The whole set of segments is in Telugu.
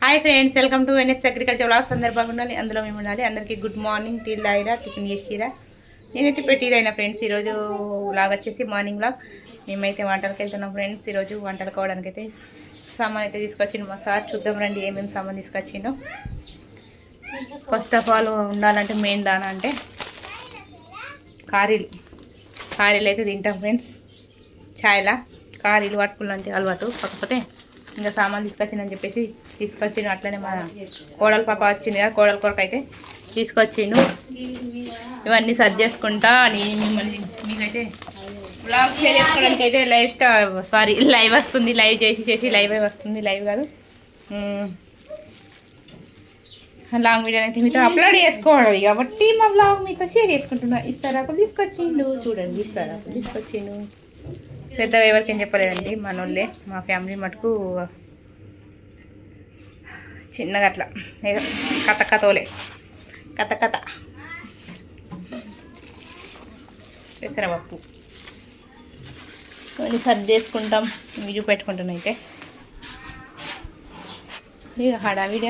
Hi friends, welcome to NS agriculture vlogs. అందరు బాగుండాలి, అందులో మేము ఉండాలి. అందరికీ గుడ్ మార్నింగ్. టీ తాగిరా, టిఫిన్ చేసిరా? నేనైతే పెట్టిదైనా ఫ్రెండ్స్. ఈరోజు వ్లాగ్ వచ్చేసి మార్నింగ్ వ్లాగ్. మేమైతే వంటలకు వెళ్తున్నాం ఫ్రెండ్స్. ఈరోజు వంటలు కావడానికి అయితే సామాన్ అయితే తీసుకొచ్చిండు మా సార్. చూద్దాం రండి ఏమేమి సామాన్ తీసుకొచ్చిండో. ఫస్ట్ ఆఫ్ ఆల్ ఉండాలంటే మెయిన్ దానా అంటే కారీలు అయితే తింటాం ఫ్రెండ్స్. ఛాయ్లా కారీలు పట్టుకులంటే అలవాటు. కాకపోతే ఇంకా సామాన్ తీసుకొచ్చిందని చెప్పేసి తీసుకొచ్చిండు. అట్లనే మా కోడల పాప వచ్చింది కదా, కోడల కొరకు అయితే తీసుకొచ్చిండు. ఇవన్నీ సర్చ్ చేసుకుంటా మిమ్మల్ని మీకైతే బ్లాగ్ షేర్ చేసుకోవడానికి అయితే లైవ్ వస్తుంది. లైవ్ చేసి లైవ్ వస్తుంది. లైవ్ కాదు, లాంగ్ వీడియో అయితే మీతో అప్లోడ్ చేసుకోవాలి కాబట్టి మా బ్లాగ్ మీతో షేర్ చేసుకుంటున్నా. ఇస్తారాకులు తీసుకొచ్చిండు, చూడండి. ఇస్తారాకులు తీసుకొచ్చిండు. పెద్దగా ఎవరికేం చెప్పలేదండి, మనోళ్ళే. మా ఫ్యామిలీ మటుకు చిన్నగా అట్లా ఏదో కథోలే కథ పెసరపప్పు ఇవన్నీ సర్ది చేసుకుంటాం. వీడియో పెట్టుకుంటున్నా. అయితే ఇక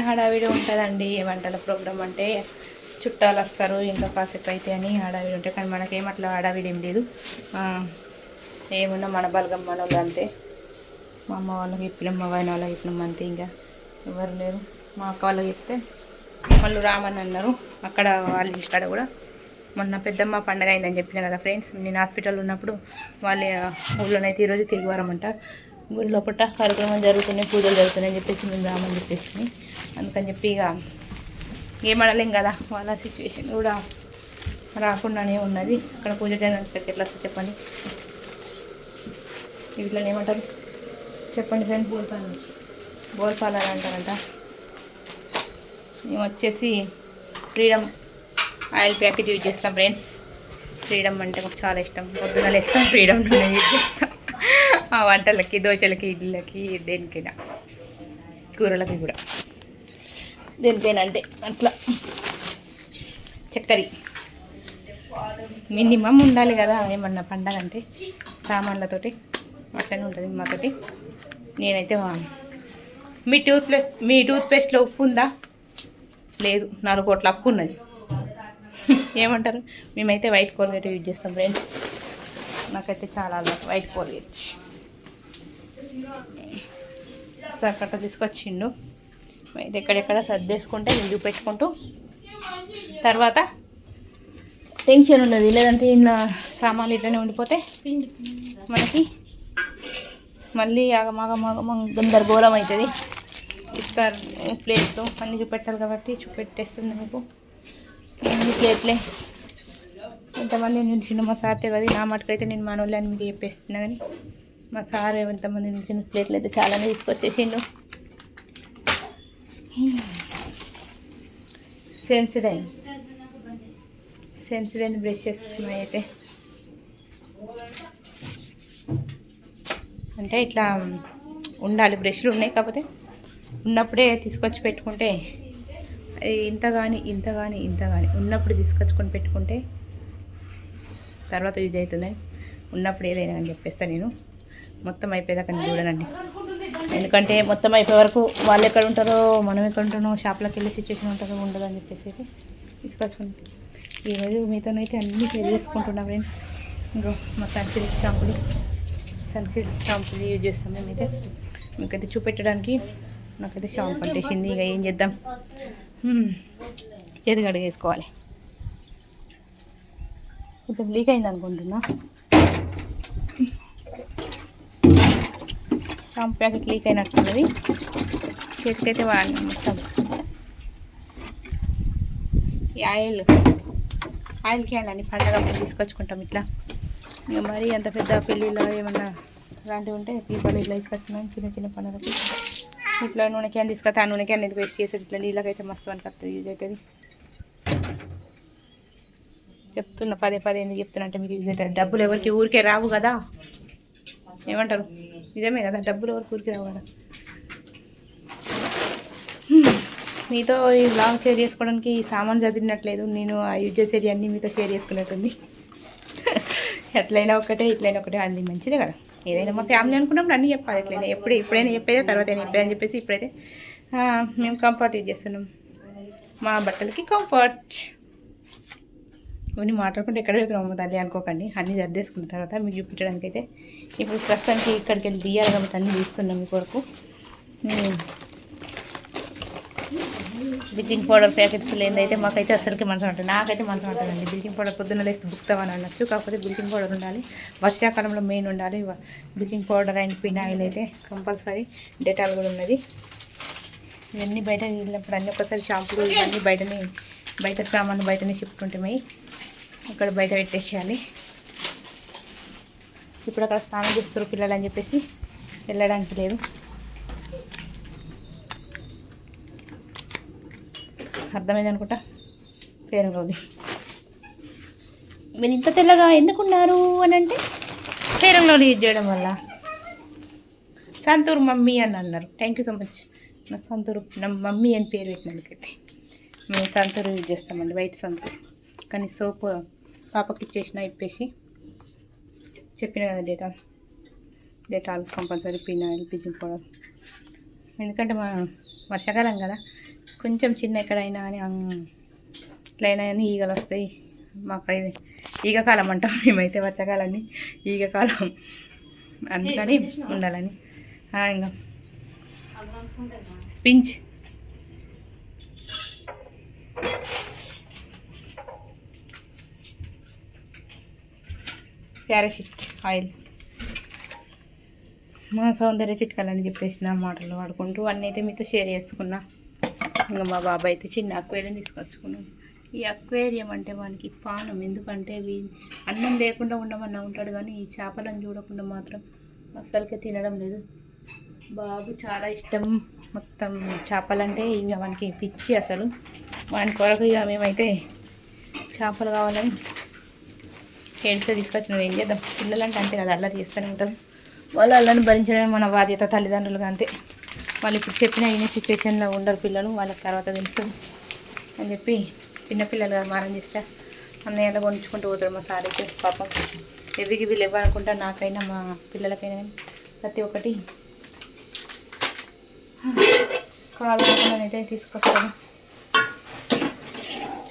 హడావిడి ఉంటుందండి. వంటల ప్రోగ్రామ్ అంటే చుట్టాలు వస్తారు, ఇంకా కాసేపు అయితే అని హడావిడి ఉంటాయి. కానీ మనకేం అట్లా హడావిడి ఏం లేదు. ఏమున్నా మన బలగం మనోళ్ళు అంతే. మా అమ్మ వాళ్ళకి చెప్పినాం, మా వదిన వాళ్ళకి చెప్పినాం అంతే. ఇంకా ఎవరు లేరు. మా అక్క వాళ్ళకి చెప్తే వాళ్ళు రామని అన్నారు. అక్కడ వాళ్ళ ఇక్కడ కూడా మొన్న పెద్దమ్మ పండగ అయిందని చెప్పిన కదా ఫ్రెండ్స్. నేను హాస్పిటల్లో ఉన్నప్పుడు వాళ్ళ ఊళ్ళోనైతే ఈరోజు తిరుగువారం అంట. గుడి లోపల కార్యక్రమం జరుగుతున్నాయి, పూజలు జరుగుతున్నాయని చెప్పేసి మేము రామని చెప్పేసి, అందుకని చెప్పి ఇక ఏమనలేం కదా. వాళ్ళ సిచ్యువేషన్ కూడా రాకుండానే ఉన్నది. అక్కడ పూజ చేయడానికి ఎట్లా వస్తుంది చెప్పండి. వీటిలో ఏమంటారు చెప్పండి ఫ్రెండ్స్? బోల్పాలు అంటారంట. మేము వచ్చేసి ఫ్రీడమ్ ఆయిల్ ప్యాకెట్ యూజ్ చేస్తాం ఫ్రెండ్స్. ఫ్రీడమ్ అంటే మాకు చాలా ఇష్టం. పొద్దున లేస్తాం ఫ్రీడమ్ నూనె యూజ్ చేస్తాం. ఆ వంటలకి, దోశలకి, ఇడ్లీలకి, దేనికైనా, కూరలకి కూడా, దేనికైనా అంటే అట్లా. చక్కెర మినిమం ఉండాలి కదా ఏమన్నా పండగ అంటే. సామాన్లతోటి అట్లనే ఉంటుంది మాతోటి. నేనైతే మీ టూత్పేస్ట్లో ఉప్పు ఉందా? లేదు, 4 కోట్ల అప్పు ఉన్నది. ఏమంటారు? మేమైతే వైట్ కోల్గేట్ యూజ్ చేస్తాం ఫ్రెండ్స్. నాకైతే చాలా అలవాటు వైట్ కోల్గేట్. సక్కట తీసుకొచ్చిండు. అయితే ఎక్కడెక్కడ సర్దేసుకుంటే ఇందుకు పెట్టుకుంటూ తర్వాత టెన్షన్ ఉన్నది. లేదంటే ఇలా సామాన్లు ఇట్లనే ఉండిపోతే మనకి మళ్ళీ ఆగమాగమాగమ గందరగోళం అవుతుంది. ఇస్తారు ప్లేట్లు అన్నీ చూపెట్టాలి కాబట్టి చూపెట్టేస్తుంది మీకు. అన్ని ప్లేట్లే ఎంతమంది నిలిచిండు మా సార్ తెలియదు. నా మటుకు అయితే నేను మనోళ్ళు అని మీకు చెప్పేస్తున్నా. కానీ మా సార్ ఎంతమంది నిలిచిన ప్లేట్లు అయితే చాలానే తీసుకొచ్చేసిండు. సెన్సిడైన్ బ్రషెస్ అయితే అంటే ఇట్లా ఉండాలి. బ్రష్లు ఉన్నాయి, కాకపోతే ఉన్నప్పుడే తీసుకొచ్చి పెట్టుకుంటే ఇంత కానీ ఉన్నప్పుడు తీసుకొచ్చుకొని పెట్టుకుంటే తర్వాత యూజ్ అవుతుంది. ఉన్నప్పుడు ఏదైనా అని చెప్పేస్తాను నేను. మొత్తం అయిపోయేదాకా నేను చూడనండి. ఎందుకంటే మొత్తం అయిపోయే వరకు వాళ్ళు ఎక్కడ ఉంటారో మనం ఎక్కడ ఉంటానో, షాప్లోకి వెళ్ళే సిచ్యువేషన్ ఉంటుందో ఉండదు అని చెప్పేసి తీసుకొచ్చుకుంటాం. ఈరోజు మీతోనైతే అన్నీ షేర్ చేసుకుంటున్నా ఫ్రెండ్స్. ఇంకా మా సన్సిల్క్ షాంపూలు యూజ్ చేస్తాం మేమైతే. మీకైతే చూపెట్టడానికి నాకైతే షాంపూ పట్టేసింది. ఇక ఏం చేద్దాం, చేతి కడిగేసుకోవాలి. కొంచెం లీక్ అయింది అనుకుంటున్నా. షాంపూ ప్యాకెట్ లీక్ అయినట్టున్నది. చేతికైతే వాడినా మొత్తం. ఈ ఆయిల్ క్యాన్లని పండగ తీసుకొచ్చుకుంటాం ఇట్లా. ఇంకా మరీ అంత పెద్ద పెళ్ళిలో ఏమన్నా అలాంటివి ఉంటే పీపాలు ఇట్లా తీసుకొచ్చుకున్నాం. చిన్న పండుగకి ఇట్లా నూనె క్యాన్ తీసుకొస్తే ఆ నూనె క్యాన్ ఇది వేస్ట్ చేసేది. ఇట్లా నీళ్ళకైతే మస్తు మనకు వస్తుంది, యూజ్ అవుతుంది. చెప్తున్నా పదే ఎందుకు చెప్తున్నా అంటే మీకు యూజ్ అవుతుంది. డబ్బులు ఎవరికి ఊరికే రావు కదా. ఏమంటారు? నిజమే కదా, డబ్బులు ఎవరికి ఊరికే రావు కదా. మీతో ఈ బ్లాగ్ షేర్ చేసుకోవడానికి ఈ సామాన్ చదివినట్లేదు. నేను యూజ్ చేసేది అన్నీ మీతో షేర్ చేసుకున్నట్టుంది. ఎట్లయినా ఒకటే ఇట్లయినా ఒకటే అన్నీ మంచిదే కదా. ఏదైనా మా ఫ్యామిలీ అనుకున్నప్పుడు అన్నీ చెప్పాలి. ఎట్లయినా ఇప్పుడైనా చెప్పేదే, తర్వాత అయినా చెప్పేదని చెప్పేసి ఇప్పుడైతే మేము కంఫర్ట్ యూజ్ చేస్తున్నాం, మా బట్టలకి కంఫర్ట్. ఇవన్నీ మాట్లాడుకుంటే ఎక్కడ వెళ్తున్నాము తల్లి అనుకోకండి, అన్నీ సర్దేసుకున్న తర్వాత మీకు చూపించడానికి అయితే ఇప్పుడు ప్రస్తుతానికి ఇక్కడికి వెళ్ళి తీయాలి కాబట్టి అన్నీ తీస్తున్నాం మీ కొరకు. బ్లీచింగ్ పౌడర్ ప్యాకెట్స్ లేదైతే మాకైతే అసలుకి మనసు ఉంటుంది, నాకైతే మనసు ఉంటుందండి. బ్లీచింగ్ పౌడర్ పొద్దున్న లేస్తే బుక్తామని అనొచ్చు, కాకపోతే బ్లీచింగ్ పౌడర్ ఉండాలి, వర్షాకాలంలో మెయిన్ ఉండాలి బ్లీచింగ్ పౌడర్ అండ్ ఫినాయిల్ అయితే కంపల్సరీ. డెటాల్ కూడా ఉన్నది. ఇవన్నీ బయట వెళ్ళినప్పుడు అన్నీ ఒకసారి షాంపూలు ఇవన్నీ బయట సామాన్లు బయటనే షిఫ్ట్ ఉంటాయి, అక్కడ బయట పెట్టేసేయాలి. ఇప్పుడు అక్కడ స్నానం చేస్తారు పిల్లలు అని చెప్పేసి వెళ్ళడానికి లేదు. అర్థమైంది అనుకుంటా. ఫెయిర్ అండ్ లవ్లీ మీరు ఇంత తెల్లగా ఎందుకున్నారు అని అంటే ఫెయిర్ అండ్ లవ్లీ యూజ్ చేయడం వల్ల. సంతూర్ మమ్మీ అని అన్నారు, థ్యాంక్ యూ సో మచ్. నాకు సంతూర్ మమ్మీ అని పేరు పెట్టినందుకైతే మేము సంతూర్ యూజ్ చేస్తామండి, వైట్ సంతూర్. కానీ సోప్ పాపకి ఇచ్చేసిన ఇప్పేసి చెప్పిన కదా Dettol compulsory, phenyl, bleaching powder. ఎందుకంటే మా వర్షాకాలం కదా, కొంచెం చిన్న ఎక్కడైనా కానీ ఇట్లయినా కానీ ఈగలు వస్తాయి. మాకు ఇది ఈగకాలం అంటాం మేమైతే, వర్షాకాలాన్ని ఈగకాలం అందుకని ఉండాలని. ఇంకా స్పింజ్ ప్యారాషూట్ ఆయిల్, మా సౌందర్య చిట్కాలని చెప్పేసిన మాటలు వాడుకుంటూ అన్నీ అయితే మీతో షేర్ చేసుకున్నా. ఇంకా మా బాబాయ్ అయితే చిన్న అక్వేరియం తీసుకొచ్చుకున్నాం. ఈ అక్వేరియం అంటే వానికి పానం, ఎందుకంటే అన్నం లేకుండా ఉండమన్నా ఉంటాడు, కానీ ఈ చేపలను చూడకుండా మాత్రం అస్సలకే తినడం లేదు. బాబు చాలా ఇష్టం మొత్తం చేపలంటే, ఇంకా వానికి పిచ్చి అసలు. వాని కొరకు ఇక మేమైతే చేపలు కావాలని ఏడుతో తీసుకొచ్చినాం. ఏం చేద్దాం, పిల్లలంటే అంతే కదా, అల్లరి చేస్తూనే ఉంటారు. వాళ్ళు అల్లని భరించడమే మన బాధ్యత తల్లిదండ్రులుగా, అంతే. వాళ్ళు ఇప్పుడు చెప్పిన ఈ సిచ్యువేషన్లో ఉండరు పిల్లలు, వాళ్ళకి తర్వాత తెలుస్తుంది అని చెప్పి చిన్నపిల్లలుగా మారం చేస్తే అన్నయ్యలో కొనుక్కుంటూ పోతాడు మా సార్ అయితే. పాపం ఎవికి వీళ్ళు ఇవ్వాలనుకుంటా, నాకైనా మా పిల్లలకైనా కానీ ప్రతి ఒక్కటి కావాలనుకున్నైతే తీసుకొస్తాను.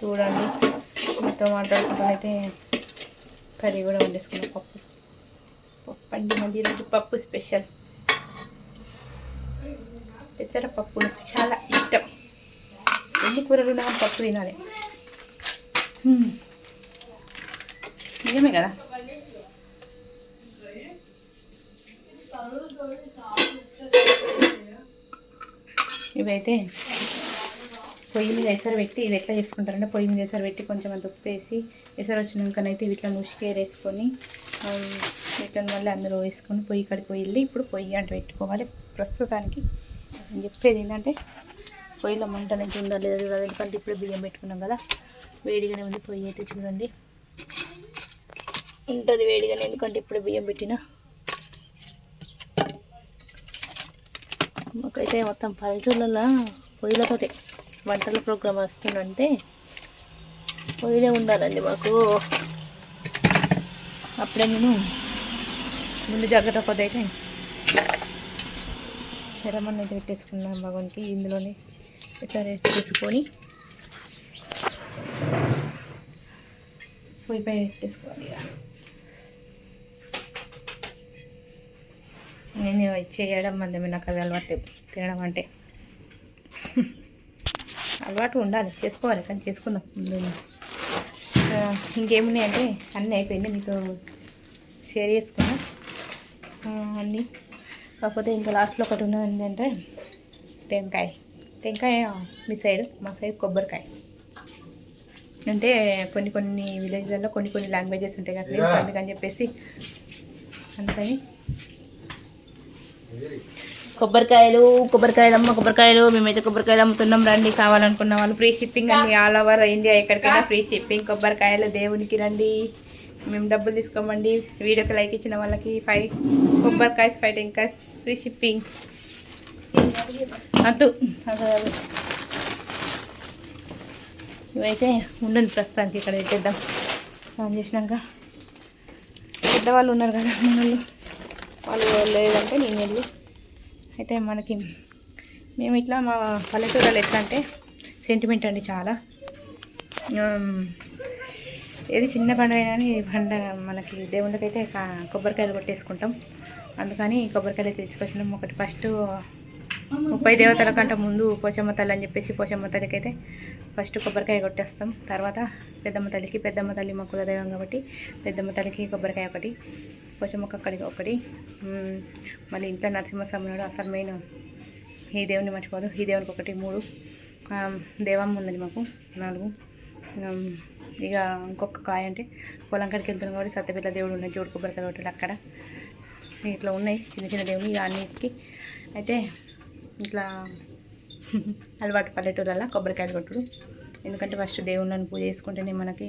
చూడండి, మీతో మాట్లాడుకుంటూనైతే కర్రీ కూడా వండేసుకున్నాం. పప్పు అండి, మళ్ళీ ఈరోజు పప్పు స్పెషల్. పెసరపప్పు నాకు చాలా ఇష్టం, ఎన్ని కూరలు ఉన్నా పప్పు తినాలి, నిజమే కదా. ఇవైతే పొయ్యి మీద ఎసరు పెట్టి, ఇవి ఎట్లా చేసుకుంటారంటే పొయ్యి మీద ఎసరు పెట్టి కొంచెం అంత ఉప్పు వేసి, ఎసరు వచ్చినాకనైతే వీటిలో నుష్కేర్ వేసుకొని వీటిని మళ్ళీ అందులో వేసుకొని పొయ్యి కడికి వెళ్ళి ఇప్పుడు పొయ్యి అంటే పెట్టుకోవాలి. ప్రస్తుతానికి నేను చెప్పేది ఏంటంటే పొయ్యిలో మంట నుంచి ఉందా లేదా చూడాలి, ఎందుకంటే ఇప్పుడు బియ్యం పెట్టుకున్నాం కదా, వేడిగానే ఉంది పొయ్యి అయితే. చూడండి ఉంటుంది వేడిగానే, ఎందుకంటే ఇప్పుడు బియ్యం పెట్టిన. మాకైతే మొత్తం పల్లెటూళ్ళలో పొయ్యిలతోటే వంటల ప్రోగ్రామ్ వస్తుందంటే పొయ్యిలే ఉండాలండి మాకు. అప్పుడే నేను ముందు జాగ్రత్త కొద్దైతే శరమన్న అయితే పెట్టేసుకున్నాం భగవాన్కి. ఇందులోనే సరే తీసుకొని పొయ్యిపై పెట్టేసుకోవాలి. నేను చేయడం మందమే, నాకు అది అలవాటు, తినడం అంటే అలవాటు ఉండాలి, చేసుకోవాలి, కానీ చేసుకుందాం. ఇంకేమున్నాయి అంటే అన్నీ అయిపోయింది, మీతో షేర్ చేసుకున్నా అన్నీ. కాకపోతే ఇంకా లాస్ట్లో ఒకటి ఉన్నది ఏంటంటే టెంకాయ మీ సైడ్, మా సైడ్ కొబ్బరికాయ. అంటే కొన్ని విలేజ్లలో కొన్ని లాంగ్వేజెస్ ఉంటాయి కదా, అందుకని చెప్పేసి అందుకని కొబ్బరికాయలు మేమైతే కొబ్బరికాయలు అమ్ముతున్నాం. రండి, కావాలనుకున్న వాళ్ళు. ఫ్రీ షిప్పింగ్ అండి, ఆల్ ఓవర్ ఇండియా ఎక్కడికైనా ఫ్రీ షిప్పింగ్. కొబ్బరికాయలు దేవునికి రండి, మేము డబ్బులు తీసుకోమండి. వీడియోకి లైక్ ఇచ్చిన వాళ్ళకి 5 కొబ్బరికాయ 5 టెంకాయ ఫ్రీ షిప్పింగ్. అటు ఇవైతే ఉండండి, ప్రస్తుతానికి ఇక్కడ పెట్టేద్దాం. స్నానం చేసినాక పెద్దవాళ్ళు ఉన్నారు కదా మన వాళ్ళు లేదంటే నేను వెళ్ళి అయితే మనకి మేము ఇట్లా మా పల్లెటూరులో ఎట్లా అంటే సెంటిమెంట్ అండి చాలా. ఏది చిన్న పండుగ కానీ పండుగ మనకి దేవుళ్ళకైతే కొబ్బరికాయలు కొట్టేసుకుంటాం. అందుకని కొబ్బరికాయలు అయితే తీసుకొచ్చినాం. ఒకటి ఫస్ట్ 30 దేవతల కంటే ముందు పోచమ్మ తల్లి అని చెప్పేసి పోచమ్మ తల్లికి అయితే ఫస్ట్ కొబ్బరికాయ కొట్టేస్తాం. తర్వాత పెద్దమ్మ తల్లి మా కులదైవం కాబట్టి పెద్దమ్మ తల్లికి కొబ్బరికాయ ఒకటి, పోచమ్మకి అక్కడికి ఒకటి, మళ్ళీ ఇంట్లో నరసింహస్వామి నాడు అసలు మెయిన్ ఈ దేవుని మర్చిపోదు. ఈ దేవునికి ఒకటి, 3 దేవమ్మ ఉందండి మాకు 4. ఇక ఇంకొక కాయ అంటే పొలం కాడికి వెళ్తున్నాం కాబట్టి సత్యపిల్ల దేవుడు ఉన్నాయి, జోడు కొబ్బరికాయ కొట్టాడు అక్కడ. ఇట్లా ఉన్నాయి చిన్న చిన్న దేవుని. ఇక అన్నిటికీ అయితే ఇట్లా అలవాటు పల్లెటూరులో కొబ్బరికాయలు కొట్టుడు. ఎందుకంటే ఫస్ట్ దేవుళ్ళని పూజ చేసుకుంటేనే మనకి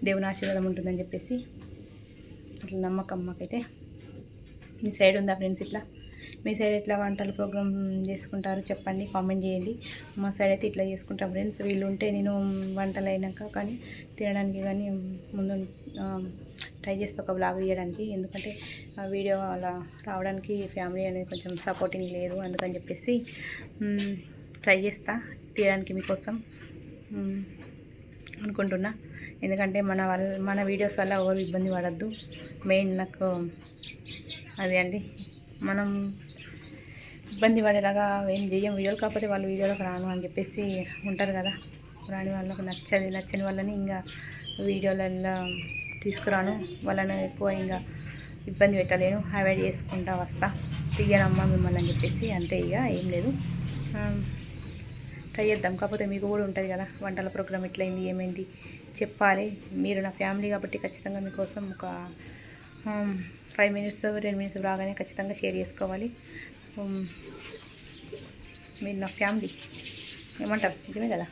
దేవుని ఆశీర్వాదం ఉంటుందని చెప్పేసి అట్లా నమ్మకం మాకైతే. మీ సైడ్ ఉందా ఫ్రెండ్స్ ఇట్లా? మీ సైడ్ ఎట్లా వంటలు ప్రోగ్రామ్ చేసుకుంటారు చెప్పండి, కామెంట్ చేయండి. మా సైడ్ అయితే ఇట్లా చేసుకుంటాం ఫ్రెండ్స్. వీళ్ళు ఉంటే నేను వంటలు అయినాక కానీ తినడానికి కానీ ముందు ట్రై చేస్తే ఒక బ్లాగ్ తీయడానికి. ఎందుకంటే వీడియో అలా రావడానికి ఫ్యామిలీ అనేది కొంచెం సపోర్టింగ్ లేదు, అందుకని చెప్పేసి ట్రై చేస్తా తీయడానికి మీకోసం అనుకుంటున్నా. ఎందుకంటే మన వీడియోస్ వల్ల ఎవరు ఇబ్బంది పడద్దు. మెయిన్ నాకు అదే అండి, మనం ఇబ్బంది పడేలాగా ఏం చెయ్యం వీడియోలు. కాకపోతే వాళ్ళు వీడియోలోకి రాను అని చెప్పేసి ఉంటారు కదా, రాని వాళ్ళకు నచ్చని వాళ్ళని ఇంకా వీడియోలలో తీసుకురాను. వాళ్ళని ఎక్కువ ఇంకా ఇబ్బంది పెట్టలేను, అవాయిడ్ చేసుకుంటా వస్తా. తీయనమ్మా మిమ్మల్ని అని చెప్పేసి అంతే. ఇక ఏం లేదు, ట్రై చేద్దాం. కాకపోతే మీకు కూడా ఉంటుంది కదా వంటల ప్రోగ్రామ్ ఎట్లయింది ఏమైంది చెప్పాలి. మీరు నా ఫ్యామిలీ కాబట్టి ఖచ్చితంగా మీకోసం ఒక 5 మినిట్స్ 10 మినిట్స్ రాగానే ఖచ్చితంగా షేర్ చేసుకోవాలి. మీరు నా ఫ్యామిలీ ఏమంటారు, నిజమే కదా.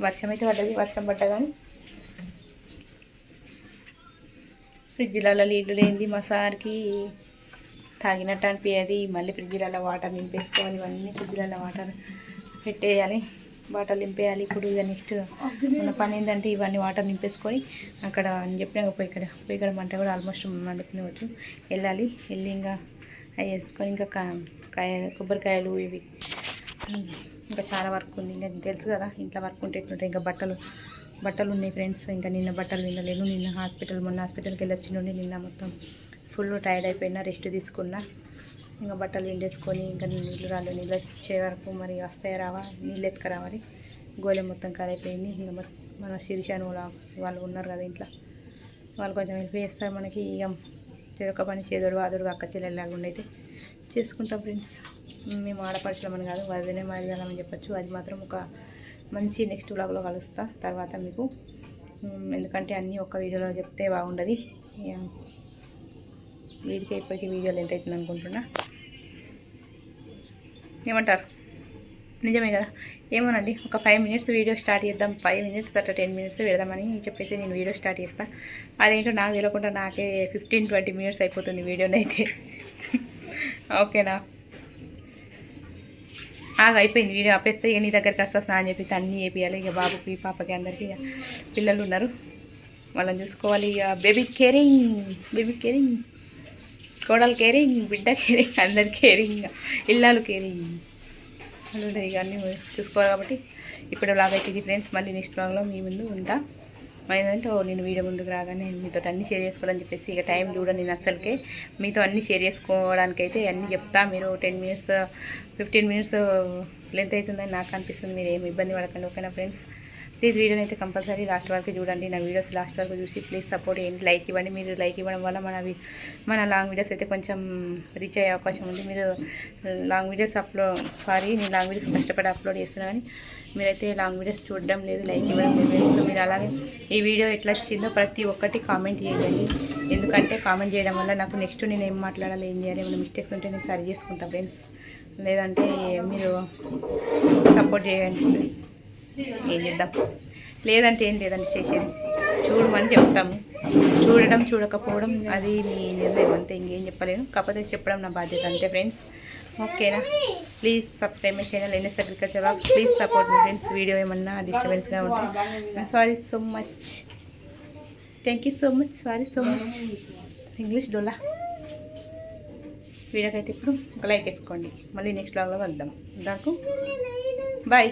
వర్షం అయితే పడ్డది, వర్షం పడ్డా కానీ ఫ్రిడ్జ్లలో నీళ్ళు లేనిది మా సార్కి తాగినట్టు అనిపించేది. మళ్ళీ ఫ్రిడ్జ్లలో వాటర్ నింపేసుకోవాలి, ఇవన్నీ ఫ్రిడ్జ్లలో వాటర్ పెట్టేయాలి, వాటర్ నింపేయాలి. ఇప్పుడు ఇక నెక్స్ట్ మన పని ఏంటంటే ఇవన్నీ వాటర్ నింపేసుకొని అక్కడ చెప్పినాక పోయి ఇక్కడ మంట కూడా ఆల్మోస్ట్ మండుతుంది. వెళ్ళాలి, వెళ్ళి ఇంకా అవి వేసుకొని ఇంకా కొబ్బరికాయలు ఇవి ఇంకా చాలా వర్క్ ఉంది. ఇంకా తెలుసు కదా ఇంట్లో వర్క్ ఉంటే ఎట్లుంటాయి. ఇంకా బట్టలు ఉన్నాయి ఫ్రెండ్స్. ఇంకా నిన్న బట్టలు వినలేను. నిన్న మొన్న హాస్పిటల్కి వెళ్ళొచ్చి నుండి నిన్న మొత్తం ఫుల్ టైర్డ్ అయిపోయినా, రెస్ట్ తీసుకున్నా. ఇంకా బట్టలు విండేసుకొని ఇంకా నీళ్ళు వచ్చే వరకు మరి వస్తాయి రావా, నీళ్ళు ఎత్తుకురావాలి. గోళం మొత్తం కారైపోయింది. ఇంకా మన శిరీషాను వాళ్ళు ఉన్నారు కదా ఇంట్లో, వాళ్ళు కొంచెం హెల్ప్ చేస్తారు మనకి. ఇక చెరొక పని చేదోడు వాదోడు అక్క చెల్లెలాగా ఉండైతే చేసుకుంటాం ఫ్రెండ్స్. మేము ఆడపడుచులమని కాదు, వదిలే మాదిగాలని చెప్పచ్చు. అది మాత్రం ఒక మంచి నెక్స్ట్ వ్లాగ్లో కలుస్తా తర్వాత మీకు. ఎందుకంటే అన్నీ ఒక వీడియోలో చెప్తే బాగుండదు. వీడికి ఇప్పటికీ వీడియోలు ఎంత అవుతుంది అనుకుంటున్నా. ఏమంటారు, నిజమే కదా. ఏమోనండి, ఒక 5 మినిట్స్ వీడియో స్టార్ట్ చేద్దాం. 5 మినిట్స్ అట్లా 10 మినిట్స్ పెడదామని చెప్పేసి నేను వీడియో స్టార్ట్ చేస్తాను. అదేంటో నాకు తెలియకుండా నాకే 15-20 మినిట్స్ అయిపోతుంది వీడియోనైతే. ఓకేనా, అయిపోయింది వీడియో ఆపేస్తే. ఇక నీ దగ్గరికి వస్తా స్నానం చెప్పి అన్నీ వేపియాలి. ఇక బాబుకి పాపకి అందరికీ పిల్లలు ఉన్నారు, వాళ్ళని చూసుకోవాలి. ఇక బేబీ కేరింగ్ కోడలు కేరింగ్, బిడ్డ కేరింగ్, అందరు కేరింగ్, ఇల్లాలు కేరింగ్ అలా ఇక అన్నీ చూసుకోవాలి. కాబట్టి ఇప్పుడు వ్లాగ్ అయితే ఇది ఫ్రెండ్స్. మళ్ళీ నెక్స్ట్ వ్లాగ్లో మీ ముందు ఉంటా. ఏంటంటే నేను వీడియో ముందుకు రాగానే మీతో అన్నీ షేర్ చేసుకోవాలని చెప్పేసి ఇక టైం చూడండి. నేను అస్సలకే మీతో అన్నీ షేర్ చేసుకోవడానికైతే అన్నీ చెప్తా. మీరు 10 మినిట్స్ 15 మినిట్స్ లెంత్ అవుతుందని నాకు అనిపిస్తుంది. మీరు ఏమి ఇబ్బంది పడకండి, ఓకేనా ఫ్రెండ్స్. ప్లీజ్ వీడియోని అయితే కంపల్సరీ లాస్ట్ వరకు చూడండి. నా వీడియోస్ లాస్ట్ వరకు చూసి ప్లీజ్ సపోర్ట్ చేయండి, లైక్ ఇవ్వండి. మీరు లైక్ ఇవ్వడం వల్ల మన లాంగ్ వీడియోస్ అయితే కొంచెం రీచ్ అయ్యే అవకాశం ఉంది. మీరు లాంగ్ వీడియోస్ నేను లాంగ్ వీడియోస్ కష్టపడి అప్లోడ్ చేస్తున్నా కానీ మీరైతే లాంగ్ వీడియోస్ చూడడం లేదు, లైక్ ఇవ్వడం లేదు. సో మీరు అలాగే ఈ వీడియో ఎట్లా వచ్చిందో ప్రతి ఒక్కటి కామెంట్ చేయండి. ఎందుకంటే కామెంట్ చేయడం వల్ల నాకు నెక్స్ట్ నేను ఏం మాట్లాడాలి, ఏం చేయాలి, ఏమైనా మిస్టేక్స్ ఉంటే నేను సరి చేసుకుంటాను ఫ్రెండ్స్. లేదంటే మీరు సపోర్ట్ చేయండి, ఏం చేద్దాం. లేదంటే ఏం లేదండి చేసేది, చూడమని చెప్తాము. చూడడం చూడకపోవడం అది మీ నిర్ణయం అంతే, ఇంకేం చెప్పలేను. కాకపోతే చెప్పడం నా బాధ్యత అంతే ఫ్రెండ్స్, ఓకేనా. Please subscribe my channel NS agriculture vlogs. Please support మీ ఫ్రెండ్స్. వీడియో ఏమన్నా డిస్టర్బెన్స్గా ఉంటే sorry so much, thank you so much, sorry so much. English డోలా వీడియోకైతే ఇప్పుడు ఒక లైక్ వేసుకోండి. మళ్ళీ నెక్స్ట్ బ్లాగ్లో కలుద్దాం. దాకు బాయ్.